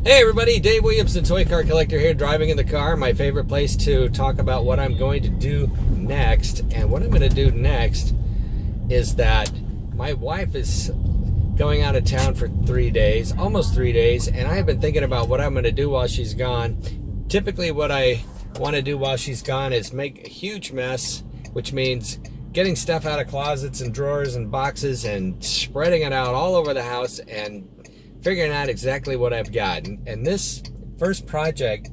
Hey everybody, Dave Williamson, Toy Car Collector here, driving in the car. My favorite place to talk about what I'm going to do next. And what I'm going to do next is that my wife is going out of town for 3 days, almost 3 days, and I have been thinking about what I'm going to do while she's gone. Typically what I want to do while she's gone is make a huge mess, which means getting stuff out of closets and drawers and boxes and spreading it out all over the house and figuring out exactly what I've got. And this first project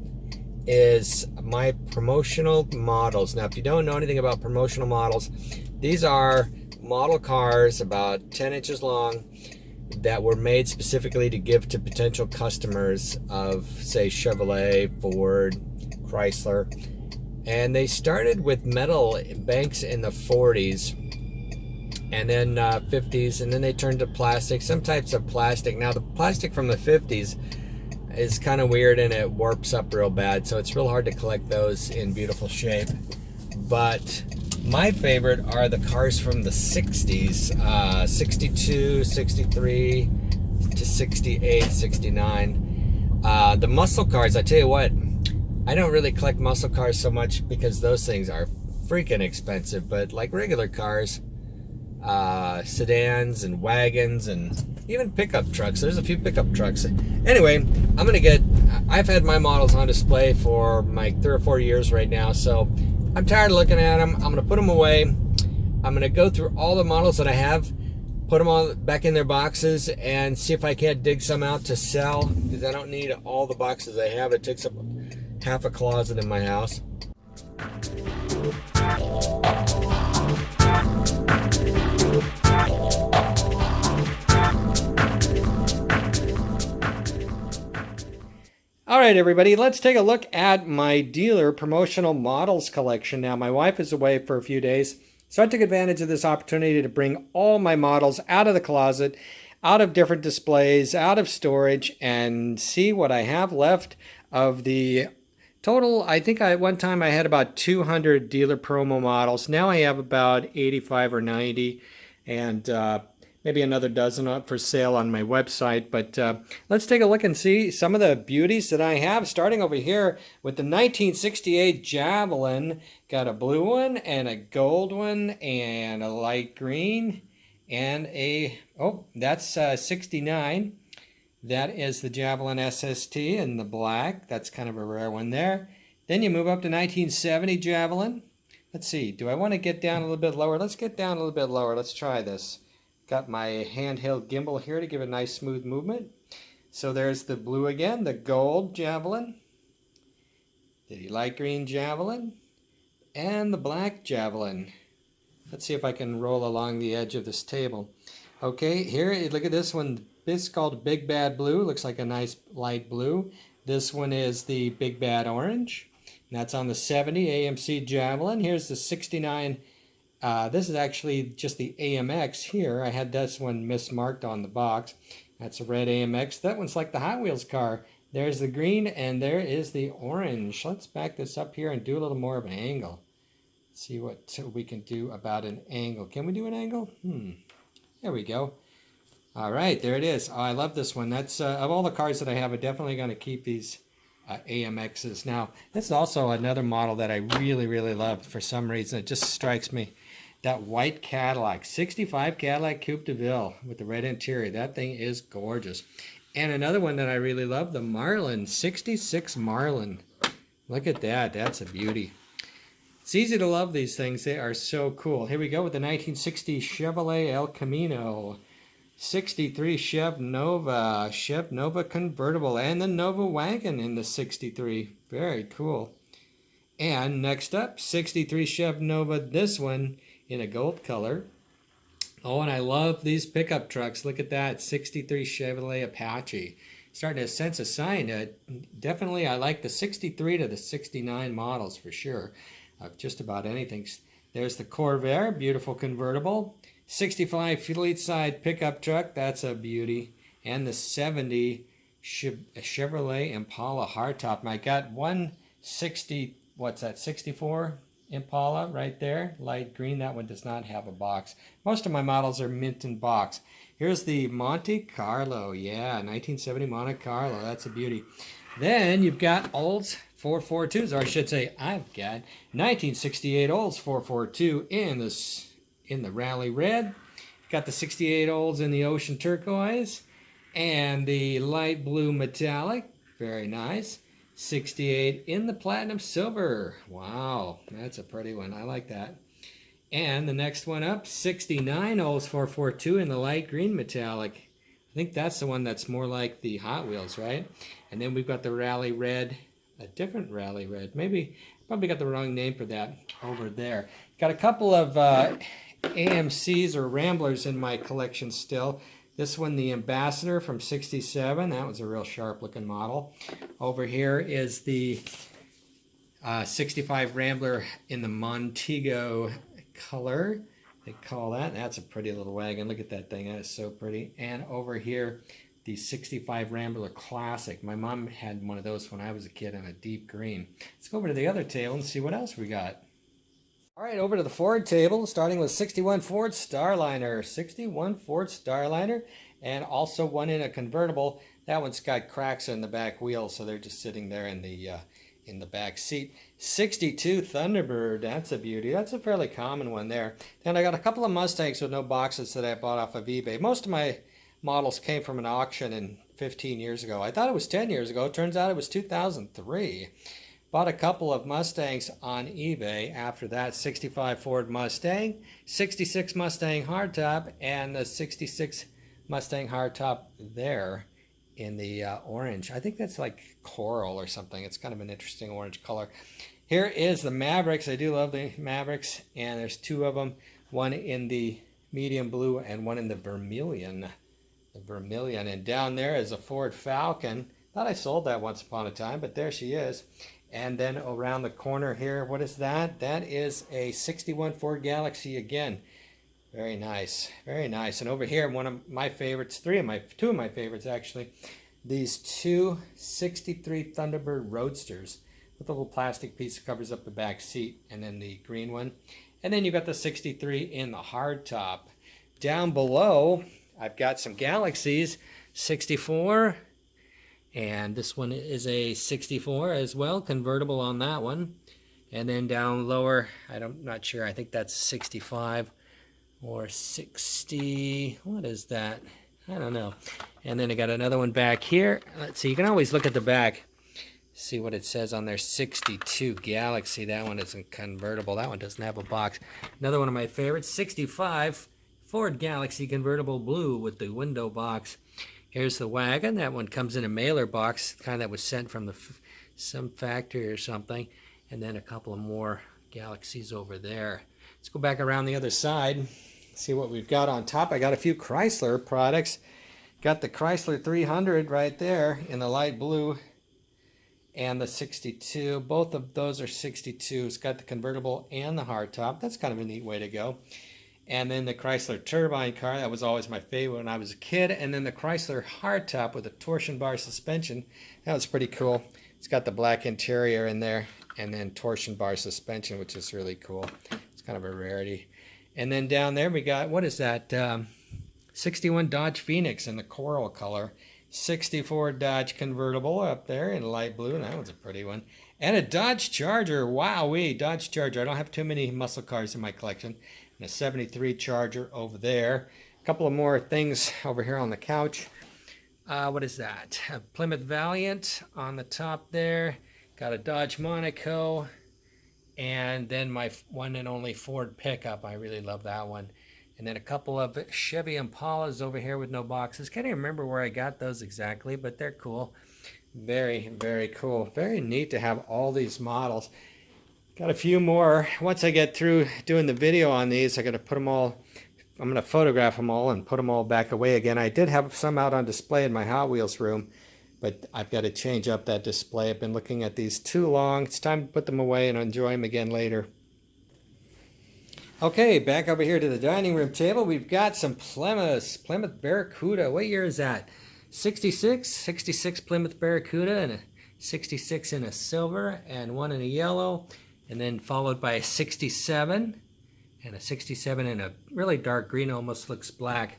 is my promotional models. Now, if you don't know anything about promotional models, these are model cars about 10 inches long that were made specifically to give to potential customers of, say, Chevrolet, Ford, Chrysler. And they started with metal banks in the 40s. And then 50s, and then they turned to plastic, some types of plastic. Now the plastic from the 50s is kind of weird and it warps up real bad, so it's real hard to collect those in beautiful shape. But my favorite are the cars from the 60s, 62, 63 to 68, 69. The muscle cars, I tell you what, I don't really collect muscle cars so much because those things are freaking expensive, but like regular cars, sedans and wagons and even pickup trucks. There's a few pickup trucks. Anyway, I've had my models on display for like 3 or 4 years right now, so I'm tired of looking at them. I'm going to put them away. I'm going to go through all the models that I have, put them all back in their boxes, and see if I can't dig some out to sell, because I don't need all the boxes I have. It takes up half a closet in my house. All right, everybody, let's take a look at my dealer promotional models collection. Now, my wife is away for a few days, so I took advantage of this opportunity to bring all my models out of the closet, out of different displays, out of storage, and see what I have left of the total. I think at one time I had about 200 dealer promo models. Now I have about 85 or 90, and maybe another dozen up for sale on my website. But let's take a look and see some of the beauties that I have, starting over here with the 1968 Javelin. Got a blue one and a gold one and a light green and that's 69. That is the Javelin SST in the black. That's kind of a rare one there. Then you move up to 1970 Javelin. Let's see, do I want to get down a little bit lower? Let's get down a little bit lower. Let's try this. Got my handheld gimbal here to give a nice smooth movement. So there's the blue again, the gold Javelin, the light green Javelin, and the black Javelin. Let's see if I can roll along the edge of this table. Okay, here, look at this one. This is called Big Bad Blue. Looks like a nice light blue. This one is the Big Bad Orange. And that's on the 70 AMC Javelin. Here's the 69. This is actually just the AMX here. I had this one mismarked on the box. That's a red AMX. That one's like the Hot Wheels car. There's the green and there is the orange. Let's back this up here and do a little more of an angle. See what we can do about an angle. Can we do an angle? There we go. All right, there it is. Oh, I love this one. That's of all the cars that I have, I'm definitely going to keep these AMXs. Now, this is also another model that I really, really love for some reason. It just strikes me. That white Cadillac, 65 Cadillac Coupe de Ville with the red interior. That thing is gorgeous. And another one that I really love, the Marlin, 66 Marlin. Look at that. That's a beauty. It's easy to love these things. They are so cool. Here we go with the 1960 Chevrolet El Camino. 63 Chev Nova Convertible, and the Nova Wagon in the 63. Very cool. And next up, 63 Chev Nova, this one in a gold color. Oh, and I love these pickup trucks. Look at that, 63 Chevrolet Apache. Starting to sense a sign. Definitely, I like the 63 to the 69 models for sure. Of just about anything. There's the Corvair, beautiful convertible. 65 fleet-side pickup truck, that's a beauty. And the 70 Chevrolet Impala hardtop. And I got 160, what's that, 64 Impala right there, light green. That one does not have a box. Most of my models are mint in box. Here's the Monte Carlo. Yeah, 1970 Monte Carlo. That's a beauty. Then you've got Olds 442s, or I should say I've got 1968 Olds 442 in the Rally Red. Got the 68 Olds in the Ocean Turquoise and the Light Blue Metallic. Very nice. 68 in the Platinum Silver. Wow, that's a pretty one. I like that. And the next one up, 69 Olds 442 in the Light Green Metallic. I think that's the one that's more like the Hot Wheels, right? And then we've got the Rally Red, a different Rally Red. Probably got the wrong name for that over there. Got a couple of AMCs or Ramblers in my collection still. This one, the Ambassador from 67. That was a real sharp looking model. Over here is the 65 Rambler in the Montego color. They call that. That's a pretty little wagon. Look at that thing. That is so pretty. And over here, the 65 Rambler Classic. My mom had one of those when I was a kid in a deep green. Let's go over to the other table and see what else we got. All right, over to the Ford table, starting with 61 Ford Starliner. 61 Ford Starliner, and also one in a convertible. That one's got cracks in the back wheel, so they're just sitting there in the back seat. 62 Thunderbird, that's a beauty. That's a fairly common one there. Then I got a couple of Mustangs with no boxes that I bought off of eBay. Most of my models came from an auction in 15 years ago. I thought it was 10 years ago. It turns out it was 2003. Bought a couple of Mustangs on eBay after that. 65 Ford Mustang, 66 Mustang hardtop, and the 66 Mustang hardtop there in the orange. I think that's like coral or something. It's kind of an interesting orange color. Here is the Mavericks. I do love the Mavericks, and there's two of them. One in the medium blue and one in the vermilion. The vermilion. And down there is a Ford Falcon. Thought I sold that once upon a time, but there she is. And then around the corner here, what is that? That is a 61 Ford Galaxie again. Very nice, very nice. And over here, one of my favorites, two of my favorites actually, these two 63 Thunderbird Roadsters with a little plastic piece that covers up the back seat, and then the green one. And then you got the 63 in the hardtop. Down below, I've got some Galaxies, 64. And this one is a 64 as well, convertible on that one. And then down lower, I'm not sure, I think that's 65 or 60. What is that? I don't know. And then I got another one back here. Let's see, you can always look at the back, see what it says on there. 62 Galaxie. That one isn't convertible. That one doesn't have a box. Another one of my favorites, 65 Ford Galaxie convertible blue with the window box. Here's the wagon. That one comes in a mailer box, kind that was sent from some factory or something. And then a couple of more Galaxies over there. Let's go back around the other side, see what we've got on top. I got a few Chrysler products. Got the Chrysler 300 right there in the light blue and the 62. Both of those are 62s. It's got the convertible and the hardtop. That's kind of a neat way to go. And then the Chrysler turbine car, that was always my favorite when I was a kid. And then the Chrysler hardtop with a torsion bar suspension. That was pretty cool. It's got the black interior in there and then torsion bar suspension, which is really cool. It's kind of a rarity. And then down there we got, what is that? 61 Dodge Phoenix in the coral color. 64 Dodge convertible up there in light blue. And that one's a pretty one. And a Dodge Charger. Wowee, Dodge Charger. I don't have too many muscle cars in my collection. And a 73 Charger over there. A couple of more things over here on the couch. What is that? A Plymouth Valiant on the top there. Got a Dodge Monaco. And then my one and only Ford pickup. I really love that one. And then a couple of Chevy Impalas over here with no boxes. Can't even remember where I got those exactly, but they're cool. Very, very cool. Very neat to have all these models. Got a few more. Once I get through doing the video on these, I got to put them all, I'm going to photograph them all and put them all back away again. I did have some out on display in my Hot Wheels room, but I've got to change up that display. I've been looking at these too long. It's time to put them away and enjoy them again later. Okay, back over here to the dining room table. We've got some Plymouth Barracuda. What year is that? 66? 66 Plymouth Barracuda and a 66 in a silver and one in a yellow. And then followed by a 67 and a 67 in a really dark green, almost looks black.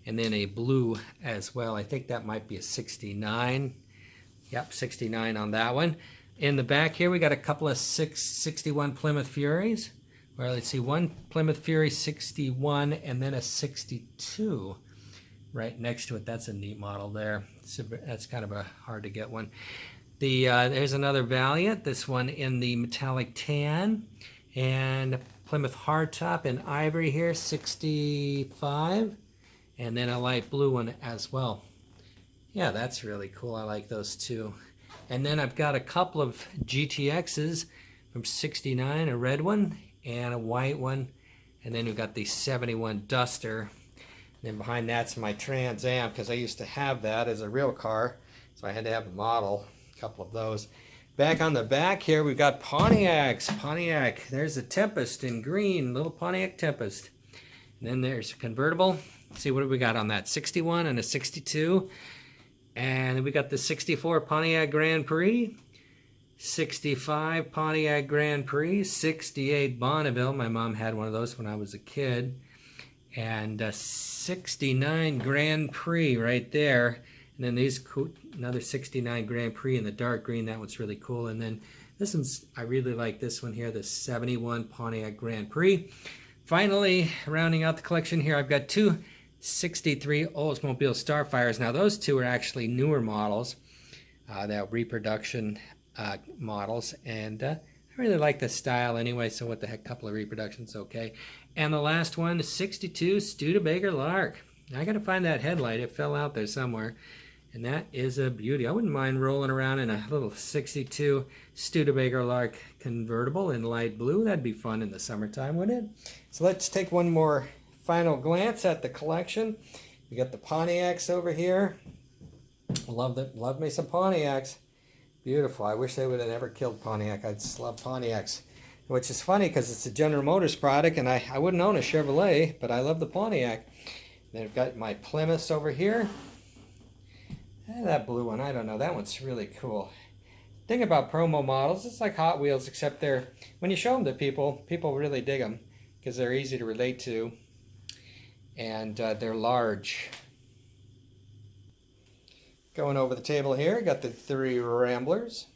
and then a blue as well. I think that might be a 69. Yep, 69 on that one. In the back here, we got a couple of 61 Plymouth Furies. Well, let's see, one Plymouth Fury 61 and then a 62 right next to it. That's a neat model there. That's kind of a hard to get one. There's another Valiant, this one in the metallic tan, and Plymouth hardtop in ivory here, 65, and then a light blue one as well. Yeah, that's really cool. I like those too. And then I've got a couple of GTXs from 69, a red one and a white one, and then we've got the 71 Duster. And then behind that's my Trans Am, because I used to have that as a real car, so I had to have a model, a couple of those. Back on the back here, we've got Pontiacs. Pontiac, there's a Tempest in green, little Pontiac Tempest. And then there's a convertible. Let's see, what do we got on that? 61 and a 62. And then we got the 64 Pontiac Grand Prix. 65 Pontiac Grand Prix, 68 Bonneville. My mom had one of those when I was a kid. And 69 Grand Prix right there. And then these, another 69 Grand Prix in the dark green. That one's really cool. And then this one's, I really like this one here, the 71 Pontiac Grand Prix. Finally, rounding out the collection here, I've got two 63 Oldsmobile Starfires. Now those two are actually newer models, that reproduction models, and I really like the style anyway, so what the heck, couple of reproductions, okay. And the last one, 62 Studebaker Lark. I gotta find that headlight, it fell out there somewhere, and that is a beauty. I wouldn't mind rolling around in a little 62 Studebaker Lark convertible in light blue. That'd be fun in the summertime, wouldn't it? So let's take one more final glance at the collection. We got the Pontiacs over here. Love me some Pontiacs. Beautiful. I wish they would have never killed Pontiac. I just love Pontiacs. Which is funny because it's a General Motors product, and I wouldn't own a Chevrolet, but I love the Pontiac. Then I've got my Plymouths over here. And that blue one, I don't know. That one's really cool. Thing about promo models, it's like Hot Wheels, except when you show them to people, people really dig them because they're easy to relate to, and they're large. Going over the table here, got the 3 Ramblers.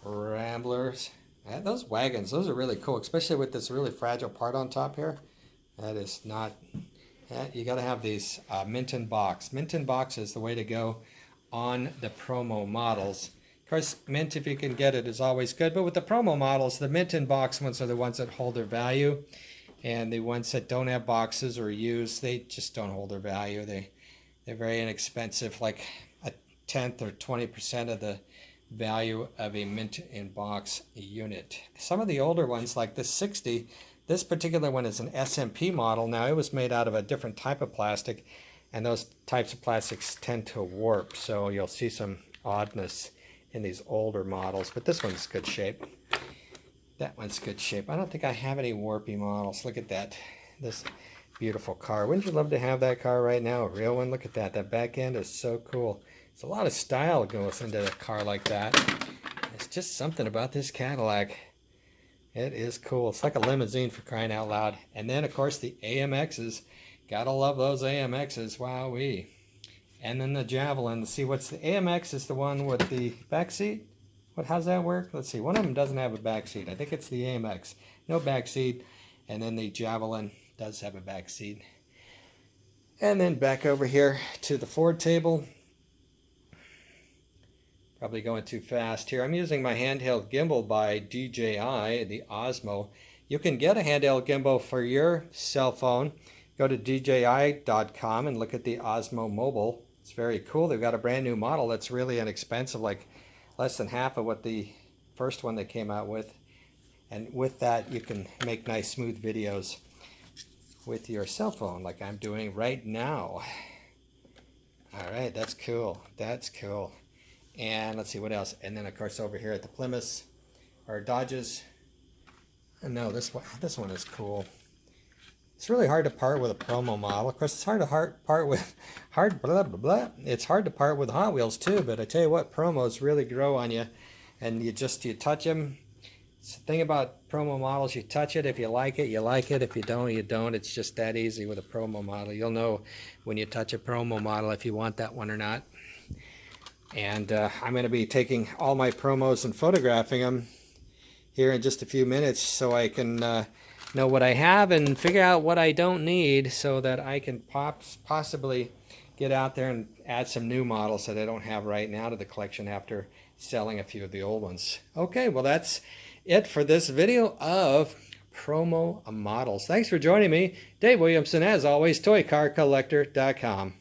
Those wagons, those are really cool, especially with this really fragile part on top here. That is not, you got to have these mint in box. Mint in box is the way to go on the promo models. Of course, mint, if you can get it, is always good, but with the promo models, the mint in box ones are the ones that hold their value, and the ones that don't have boxes or used, they just don't hold their value. They're very inexpensive, like a 10th or 20% of the value of a mint in box unit. Some of the older ones, like this 60, this particular one is an SMP model. Now, it was made out of a different type of plastic, and those types of plastics tend to warp, so you'll see some oddness in these older models, but this one's good shape. That one's good shape. I don't think I have any warpy models. Look at that. This beautiful car. Wouldn't you love to have that car right now? A real one? Look at that. That back end is so cool. There's a lot of style goes into a car like that. It's just something about this Cadillac. It is cool. It's like a limousine, for crying out loud. And then, of course, the AMXs. Gotta love those AMXs. Wowee. And then the Javelin. Let's see, what's the AMX is the one with the back seat? How's that work? Let's see. One of them doesn't have a back seat. I think it's the AMX. No back seat. And then the Javelin does have a back seat. And then back over here to the Ford table. Probably going too fast here. I'm using my handheld gimbal by DJI, the Osmo. You can get a handheld gimbal for your cell phone. Go to DJI.com and look at the Osmo Mobile. It's very cool. They've got a brand new model that's really inexpensive, like less than half of what the first one they came out with. And with that, you can make nice smooth videos with your cell phone, like I'm doing right now. All right, that's cool. That's cool. And let's see what else. And then, of course, over here at the Plymouths or Dodges. No, this one is cool. It's really hard to part with a promo model. Of course, it's hard to part with It's hard to part with Hot Wheels too. But I tell you what, promos really grow on you, and you touch them. It's the thing about promo models, you touch it. If you like it, you like it. If you don't, you don't. It's just that easy with a promo model. You'll know when you touch a promo model if you want that one or not. And I'm going to be taking all my promos and photographing them here in just a few minutes so I can know what I have and figure out what I don't need so that I can possibly get out there and add some new models that I don't have right now to the collection after selling a few of the old ones. Okay, well that's it for this video of promo models. Thanks for joining me. Dave Williamson, as always, ToyCarCollector.com.